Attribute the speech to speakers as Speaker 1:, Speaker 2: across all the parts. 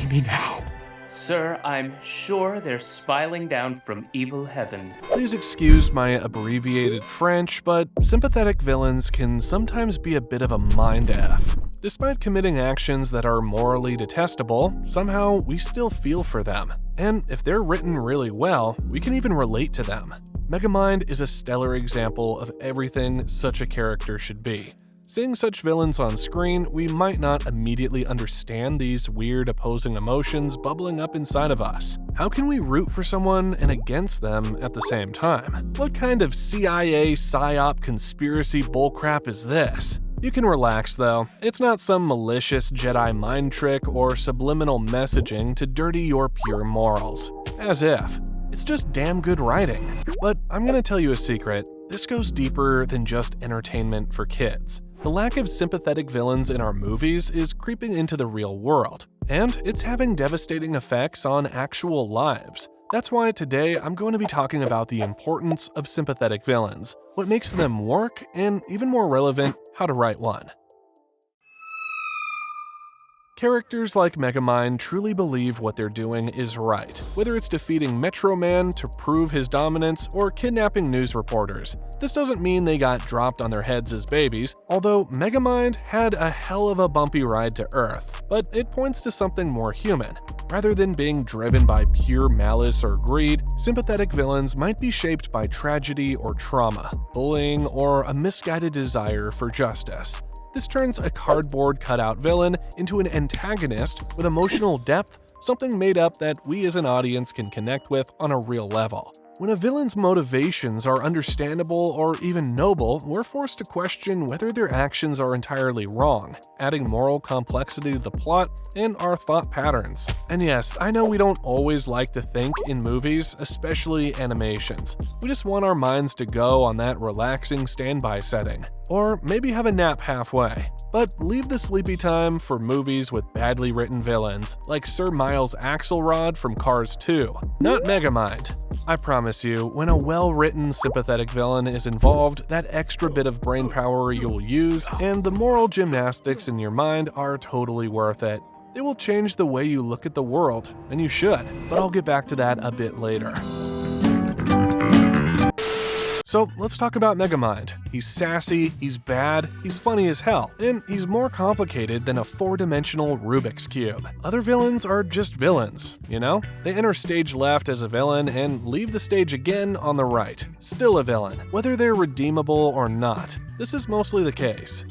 Speaker 1: see me now.
Speaker 2: Sir, I'm sure they're spiraling down from evil heaven.
Speaker 3: Please excuse my abbreviated French, but sympathetic villains can sometimes be a bit of a mind F. Despite committing actions that are morally detestable, somehow we still feel for them. And if they're written really well, we can even relate to them. Megamind is a stellar example of everything such a character should be. Seeing such villains on screen, we might not immediately understand these weird opposing emotions bubbling up inside of us. How can we root for someone and against them at the same time? What kind of CIA psyop conspiracy bullcrap is this? You can relax though, it's not some malicious Jedi mind trick or subliminal messaging to dirty your pure morals. As if. It's just damn good writing. But I'm gonna tell you a secret, this goes deeper than just entertainment for kids. The lack of sympathetic villains in our movies is creeping into the real world, and it's having devastating effects on actual lives. That's why today I'm going to be talking about the importance of sympathetic villains, what makes them work, and even more relevant, how to write one. Characters like Megamind truly believe what they're doing is right, whether it's defeating Metro Man to prove his dominance or kidnapping news reporters. This doesn't mean they got dropped on their heads as babies, although Megamind had a hell of a bumpy ride to Earth, but it points to something more human. Rather than being driven by pure malice or greed, sympathetic villains might be shaped by tragedy or trauma, bullying, or a misguided desire for justice. This turns a cardboard cutout villain into an antagonist with emotional depth, something made up that we as an audience can connect with on a real level. When a villain's motivations are understandable or even noble, we're forced to question whether their actions are entirely wrong, adding moral complexity to the plot and our thought patterns. And yes, I know we don't always like to think in movies, especially animations. We just want our minds to go on that relaxing standby setting. Or maybe have a nap halfway. But leave the sleepy time for movies with badly written villains, like Sir Miles Axelrod from Cars 2, not Megamind. I promise you, when a well-written sympathetic villain is involved, that extra bit of brain power you'll use and the moral gymnastics in your mind are totally worth it. They will change the way you look at the world, and you should, but I'll get back to that a bit later. So let's talk about Megamind. He's sassy, he's bad, he's funny as hell, and he's more complicated than a 4-dimensional Rubik's Cube. Other villains are just villains, you know? They enter stage left as a villain and leave the stage again on the right. Still a villain, whether they're redeemable or not. This is mostly the case.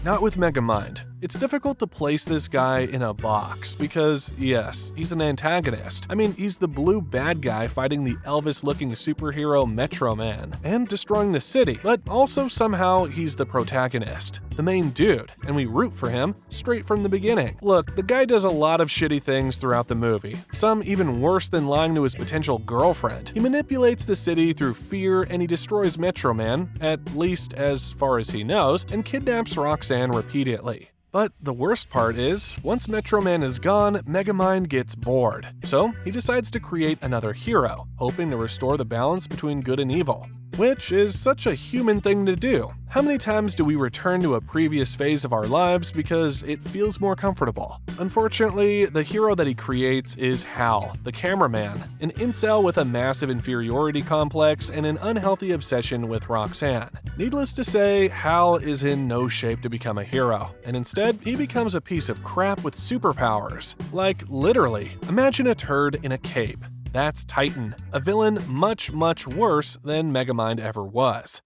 Speaker 3: Not with Megamind. It's difficult to place this guy in a box because, yes, he's an antagonist. I mean, he's the blue bad guy fighting the Elvis-looking superhero Metro Man and destroying the city, but also somehow he's the protagonist, the main dude, and we root for him straight from the beginning. Look, the guy does a lot of shitty things throughout the movie, some even worse than lying to his potential girlfriend. He manipulates the city through fear and he destroys Metro Man, at least as far as he knows, and kidnaps Roxanne repeatedly. But the worst part is, once Metro Man is gone, Megamind gets bored. So he decides to create another hero, hoping to restore the balance between good and evil. Which is such a human thing to do. How many times do we return to a previous phase of our lives because it feels more comfortable? Unfortunately, the hero that he creates is Hal, the cameraman, an incel with a massive inferiority complex and an unhealthy obsession with Roxanne. Needless to say, Hal is in no shape to become a hero, and instead, he becomes a piece of crap with superpowers. Like, literally, imagine a turd in a cape. That's Titan, a villain much, much worse than Megamind ever was.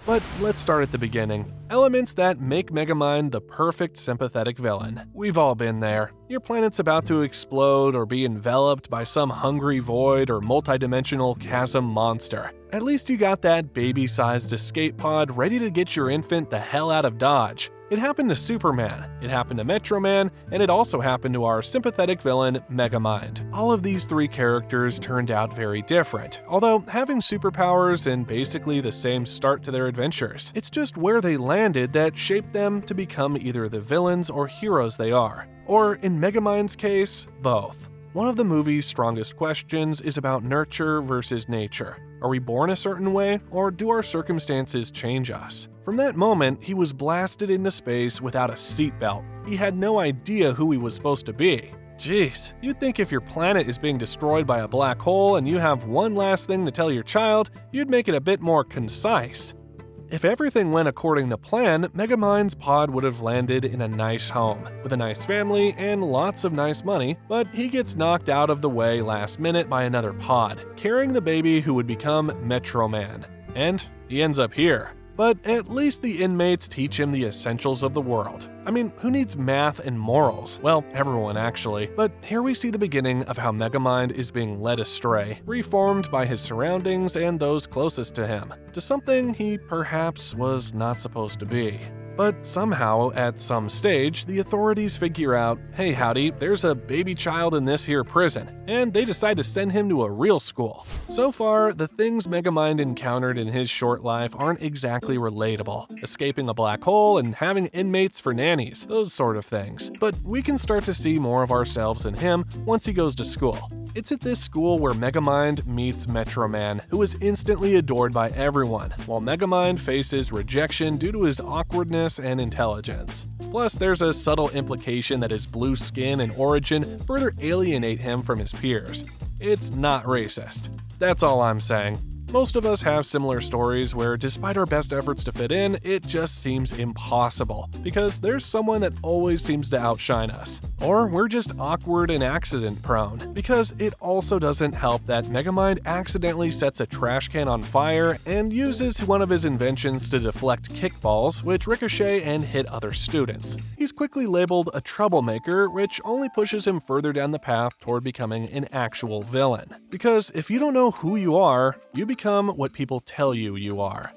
Speaker 3: But let's start at the beginning. Elements that make Megamind the perfect sympathetic villain. We've all been there. Your planet's about to explode or be enveloped by some hungry void or multidimensional chasm monster. At least you got that baby-sized escape pod ready to get your infant the hell out of Dodge. It happened to Superman, it happened to Metro Man, and it also happened to our sympathetic villain, Megamind. All of these three characters turned out very different, although having superpowers and basically the same start to their adventures. It's just where they landed that shaped them to become either the villains or heroes they are. Or, in Megamind's case, both. One of the movie's strongest questions is about nurture versus nature. Are we born a certain way, or do our circumstances change us? From that moment, he was blasted into space without a seatbelt. He had no idea who he was supposed to be. Jeez, you'd think if your planet is being destroyed by a black hole and you have one last thing to tell your child, you'd make it a bit more concise. If everything went according to plan, Megamind's pod would have landed in a nice home, with a nice family and lots of nice money, but he gets knocked out of the way last minute by another pod, carrying the baby who would become Metro Man. And he ends up here. But at least the inmates teach him the essentials of the world. I mean, who needs math and morals? Well, everyone actually. But here we see the beginning of how Megamind is being led astray, reformed by his surroundings and those closest to him, to something he perhaps was not supposed to be. But somehow, at some stage, the authorities figure out, hey howdy, there's a baby child in this here prison, and they decide to send him to a real school. So far, the things Megamind encountered in his short life aren't exactly relatable. Escaping a black hole and having inmates for nannies, those sort of things. But we can start to see more of ourselves in him once he goes to school. It's at this school where Megamind meets Metro Man, who is instantly adored by everyone, while Megamind faces rejection due to his awkwardness and intelligence. Plus, there's a subtle implication that his blue skin and origin further alienate him from his peers. It's not racist. That's all I'm saying. Most of us have similar stories where, despite our best efforts to fit in, it just seems impossible, because there's someone that always seems to outshine us. Or we're just awkward and accident-prone, because it also doesn't help that Megamind accidentally sets a trash can on fire and uses one of his inventions to deflect kickballs, which ricochet and hit other students. He's quickly labeled a troublemaker, which only pushes him further down the path toward becoming an actual villain. Because if you don't know who you are, you become what people tell you you are.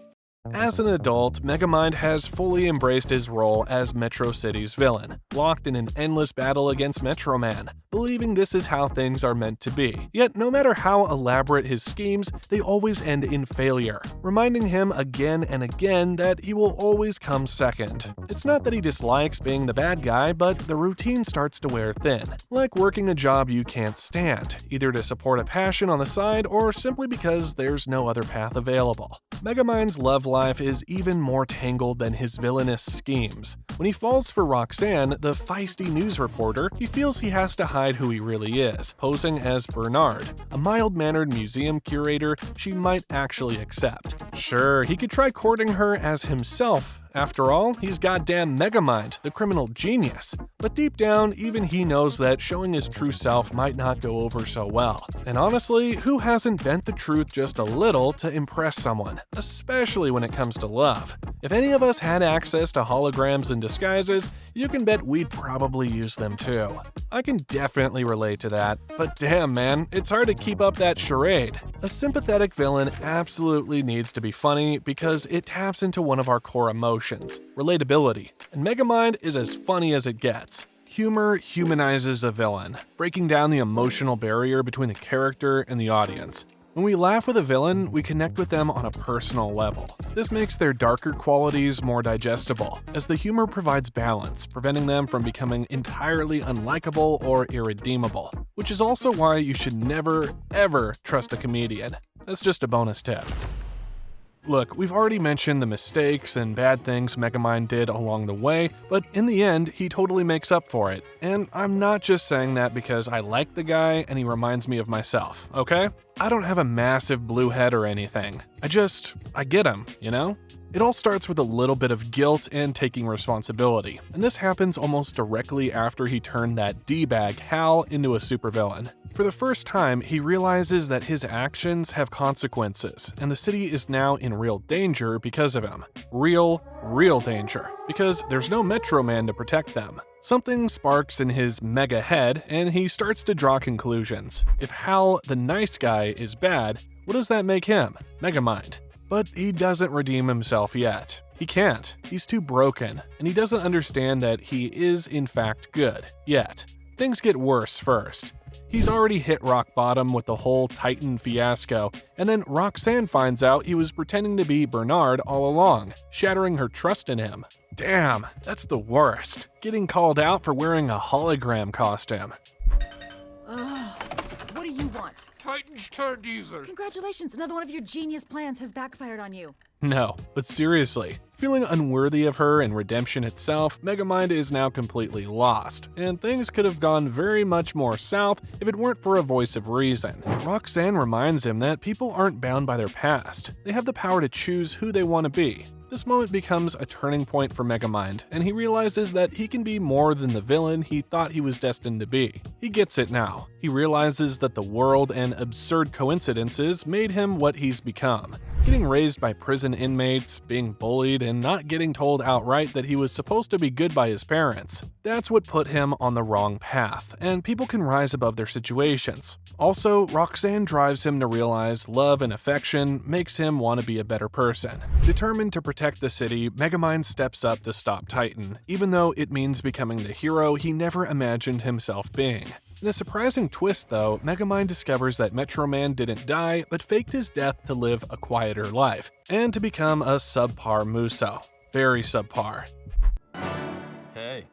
Speaker 3: As an adult, Megamind has fully embraced his role as Metro City's villain, locked in an endless battle against Metro Man, believing this is how things are meant to be. Yet no matter how elaborate his schemes, they always end in failure, reminding him again and again that he will always come second. It's not that he dislikes being the bad guy, but the routine starts to wear thin, like working a job you can't stand, either to support a passion on the side or simply because there's no other path available. Megamind's love life is even more tangled than his villainous schemes. When he falls for Roxanne, the feisty news reporter, he feels he has to hide who he really is, posing as Bernard, a mild-mannered museum curator she might actually accept. Sure, he could try courting her as himself. After all, he's goddamn Megamind, the criminal genius. But deep down, even he knows that showing his true self might not go over so well. And honestly, who hasn't bent the truth just a little to impress someone, especially when it comes to love? If any of us had access to holograms and disguises, you can bet we'd probably use them too. I can definitely relate to that, but damn man, it's hard to keep up that charade. A sympathetic villain absolutely needs to be funny because it taps into one of our core emotions, relatability, and Megamind is as funny as it gets. Humor humanizes a villain, breaking down the emotional barrier between the character and the audience. When we laugh with a villain, we connect with them on a personal level. This makes their darker qualities more digestible, as the humor provides balance, preventing them from becoming entirely unlikable or irredeemable, which is also why you should never, ever trust a comedian. That's just a bonus tip. Look, we've already mentioned the mistakes and bad things Megamind did along the way, but in the end, he totally makes up for it. And I'm not just saying that because I like the guy and he reminds me of myself, okay? I don't have a massive blue head or anything. I get him, you know? It all starts with a little bit of guilt and taking responsibility, and this happens almost directly after he turned that D-bag Hal into a supervillain. For the first time, he realizes that his actions have consequences, and the city is now in real danger because of him. Real danger, because there's no Metro Man to protect them. Something sparks in his mega head, and he starts to draw conclusions. If Hal, the nice guy, is bad, what does that make him? Megamind. But he doesn't redeem himself yet. He can't. He's too broken, and he doesn't understand that he is in fact good, yet. Things get worse first. He's already hit rock bottom with the whole Titan fiasco, and then Roxanne finds out he was pretending to be Bernard all along, shattering her trust in him. Damn, that's the worst. Getting called out for wearing a hologram costume.
Speaker 1: What do you want?
Speaker 4: Titan's turn-diesel.
Speaker 1: Congratulations, another one of your genius plans has backfired on you.
Speaker 3: No, but seriously, Feeling unworthy of her and redemption itself, Megamind is now completely lost, and things could have gone very much more south if it weren't for a voice of reason. Roxanne reminds him that people aren't bound by their past. They have the power to choose who they want to be. This moment becomes a turning point for Megamind, and he realizes that he can be more than the villain he thought he was destined to be. He gets it now. He realizes that the world and absurd coincidences made him what he's become. Getting raised by prison inmates, being bullied, and not getting told outright that he was supposed to be good by his parents. That's what put him on the wrong path, and people can rise above their situations. Also, Roxanne drives him to realize love and affection makes him want to be a better person. Determined to protect the city, Megamind steps up to stop Titan, even though it means becoming the hero he never imagined himself being. In a surprising twist, though, Megamind discovers that Metro Man didn't die, but faked his death to live a quieter life, and to become a subpar Muso. Very subpar.
Speaker 1: Hey.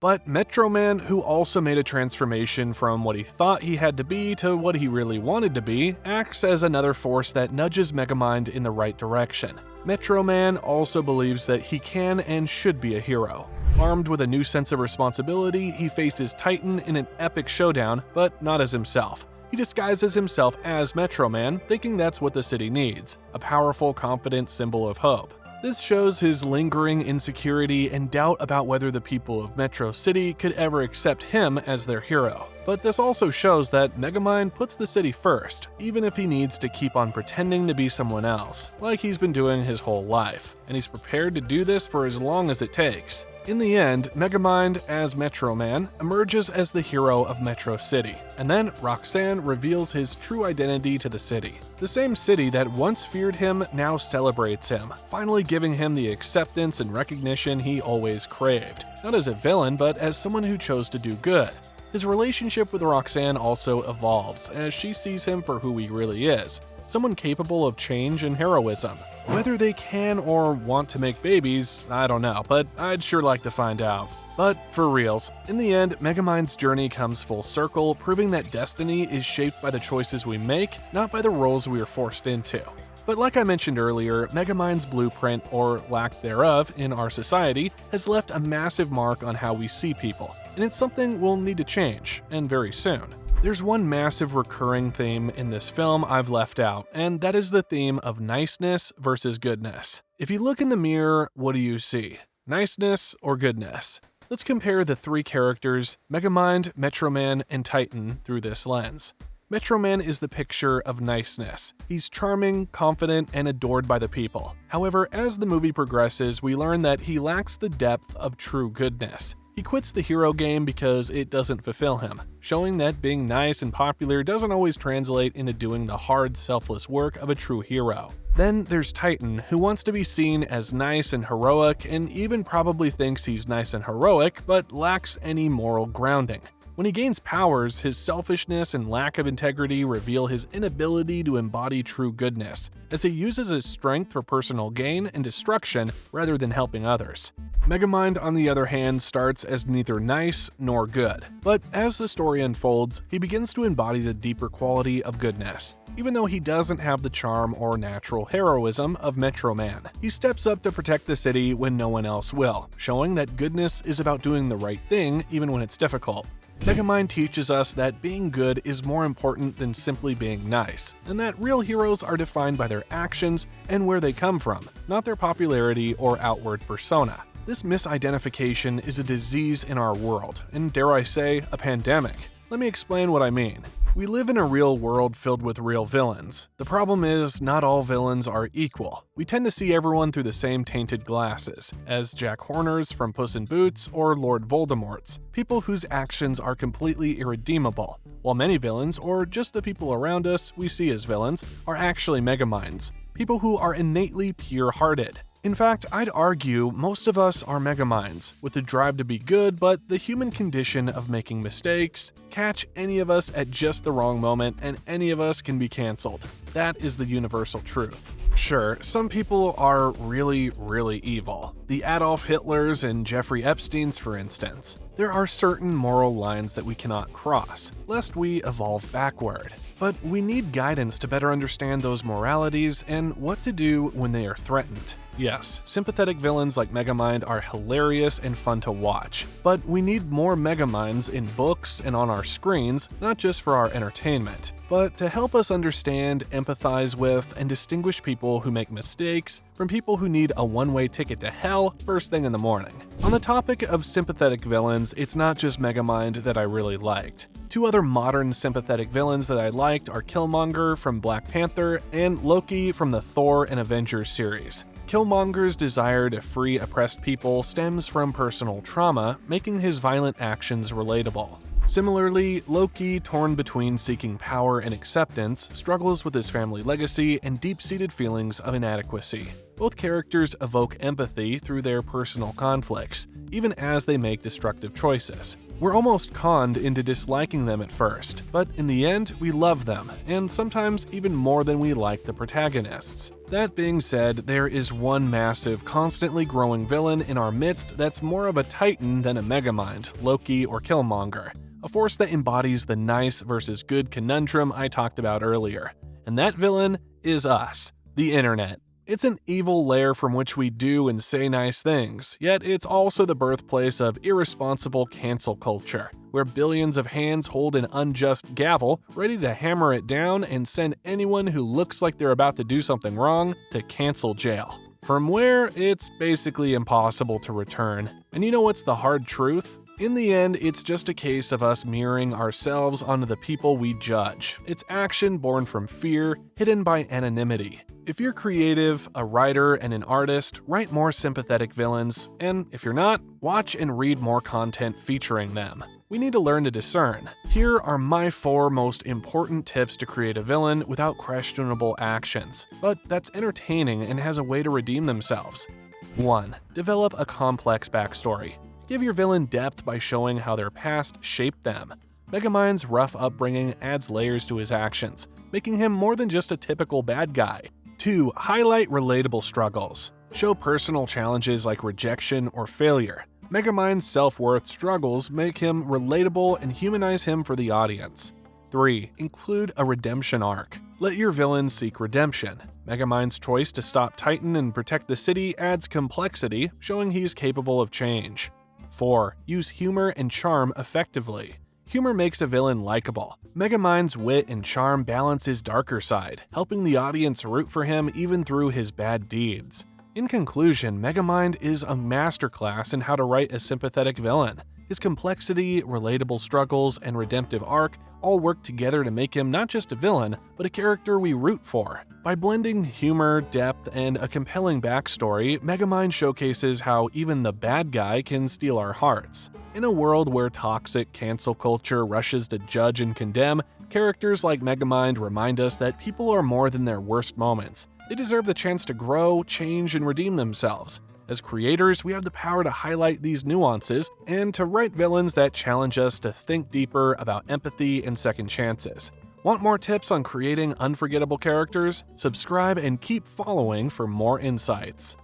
Speaker 3: But Metro Man, who also made a transformation from what he thought he had to be to what he really wanted to be, acts as another force that nudges Megamind in the right direction. Metro Man also believes that he can and should be a hero. Armed with a new sense of responsibility, he faces Titan in an epic showdown, but not as himself. He disguises himself as Metro Man, thinking that's what the city needs, a powerful, confident symbol of hope. This shows his lingering insecurity and doubt about whether the people of Metro City could ever accept him as their hero. But this also shows that Megamind puts the city first, even if he needs to keep on pretending to be someone else, like he's been doing his whole life, and he's prepared to do this for as long as it takes. In the end, Megamind, as Metro Man, emerges as the hero of Metro City, and then Roxanne reveals his true identity to the city. The same city that once feared him now celebrates him, finally giving him the acceptance and recognition he always craved, not as a villain, but as someone who chose to do good. His relationship with Roxanne also evolves, as she sees him for who he really is, someone capable of change and heroism. Whether they can or want to make babies, I don't know, but I'd sure like to find out. But for reals, in the end, Megamind's journey comes full circle, proving that destiny is shaped by the choices we make, not by the roles we are forced into. But like I mentioned earlier, Megamind's blueprint, or lack thereof, in our society has left a massive mark on how we see people, and it's something we'll need to change, and very soon. There's one massive recurring theme in this film I've left out, and that is the theme of niceness versus goodness. If you look in the mirror, what do you see? Niceness or goodness? Let's compare the three characters, Megamind, Metro Man, and Titan, through this lens. Metro Man is the picture of niceness. He's charming, confident, and adored by the people. However, as the movie progresses, we learn that he lacks the depth of true goodness. He quits the hero game because it doesn't fulfill him, showing that being nice and popular doesn't always translate into doing the hard, selfless work of a true hero. Then there's Titan, who wants to be seen as nice and heroic, and even probably thinks he's nice and heroic, but lacks any moral grounding. When he gains powers, his selfishness and lack of integrity reveal his inability to embody true goodness, as he uses his strength for personal gain and destruction rather than helping others. Megamind, on the other hand, starts as neither nice nor good, but as the story unfolds, he begins to embody the deeper quality of goodness. Even though he doesn't have the charm or natural heroism of Metro Man, he steps up to protect the city when no one else will, showing that goodness is about doing the right thing even when it's difficult. Megamind teaches us that being good is more important than simply being nice, and that real heroes are defined by their actions and where they come from, not their popularity or outward persona. This misidentification is a disease in our world, and dare I say, a pandemic. Let me explain what I mean. We live in a real world filled with real villains. The problem is, not all villains are equal. We tend to see everyone through the same tainted glasses, as Jack Horner's from Puss in Boots or Lord Voldemort's, people whose actions are completely irredeemable, while many villains, or just the people around us we see as villains, are actually Megaminds, people who are innately pure-hearted. In fact, I'd argue most of us are Megaminds, with the drive to be good, but the human condition of making mistakes. Catch any of us at just the wrong moment, and any of us can be cancelled. That is the universal truth. Sure, some people are really, really evil. The the Adolf Hitlers and Jeffrey Epsteins, for instance. There are certain moral lines that we cannot cross, lest we evolve backward. But we need guidance to better understand those moralities and what to do when they are threatened. Yes, sympathetic villains like Megamind are hilarious and fun to watch, but we need more Megaminds in books and on our screens, not just for our entertainment, but to help us understand, empathize with, and distinguish people who make mistakes from people who need a one-way ticket to hell first thing in the morning. On the topic of sympathetic villains, it's not just Megamind that I really liked. Two other modern sympathetic villains that I liked are Killmonger from Black Panther and Loki from the Thor and Avengers series. Killmonger's desire to free oppressed people stems from personal trauma, making his violent actions relatable. Similarly, Loki, torn between seeking power and acceptance, struggles with his family legacy and deep-seated feelings of inadequacy. Both characters evoke empathy through their personal conflicts, even as they make destructive choices. We're almost conned into disliking them at first, but in the end, we love them, and sometimes even more than we like the protagonists. That being said, there is one massive, constantly growing villain in our midst that's more of a titan than a Megamind, Loki, or Killmonger. A force that embodies the nice versus good conundrum I talked about earlier. And that villain is us, the internet. It's an evil lair from which we do and say nice things, yet it's also the birthplace of irresponsible cancel culture, where billions of hands hold an unjust gavel, ready to hammer it down and send anyone who looks like they're about to do something wrong to cancel jail. From where it's basically impossible to return. And you know what's the hard truth? In the end, it's just a case of us mirroring ourselves onto the people we judge. It's action born from fear, hidden by anonymity. If you're creative, a writer, and an artist, write more sympathetic villains, and if you're not, watch and read more content featuring them. We need to learn to discern. Here are my 4 most important tips to create a villain without questionable actions, but that's entertaining and has a way to redeem themselves. 1. Develop a complex backstory. Give your villain depth by showing how their past shaped them. Megamind's rough upbringing adds layers to his actions, making him more than just a typical bad guy. 2. Highlight relatable struggles. Show personal challenges like rejection or failure. Megamind's self-worth struggles make him relatable and humanize him for the audience. 3. Include a redemption arc. Let your villain seek redemption. Megamind's choice to stop Titan and protect the city adds complexity, showing he's capable of change. 4. Use humor and charm effectively. Humor makes a villain likable. Megamind's wit and charm balance his darker side, helping the audience root for him even through his bad deeds. In conclusion, Megamind is a masterclass in how to write a sympathetic villain. His complexity, relatable struggles, and redemptive arc all work together to make him not just a villain, but a character we root for. By blending humor, depth, and a compelling backstory, Megamind showcases how even the bad guy can steal our hearts. In a world where toxic cancel culture rushes to judge and condemn, characters like Megamind remind us that people are more than their worst moments. They deserve the chance to grow, change, and redeem themselves. As creators, we have the power to highlight these nuances and to write villains that challenge us to think deeper about empathy and second chances. Want more tips on creating unforgettable characters? Subscribe and keep following for more insights.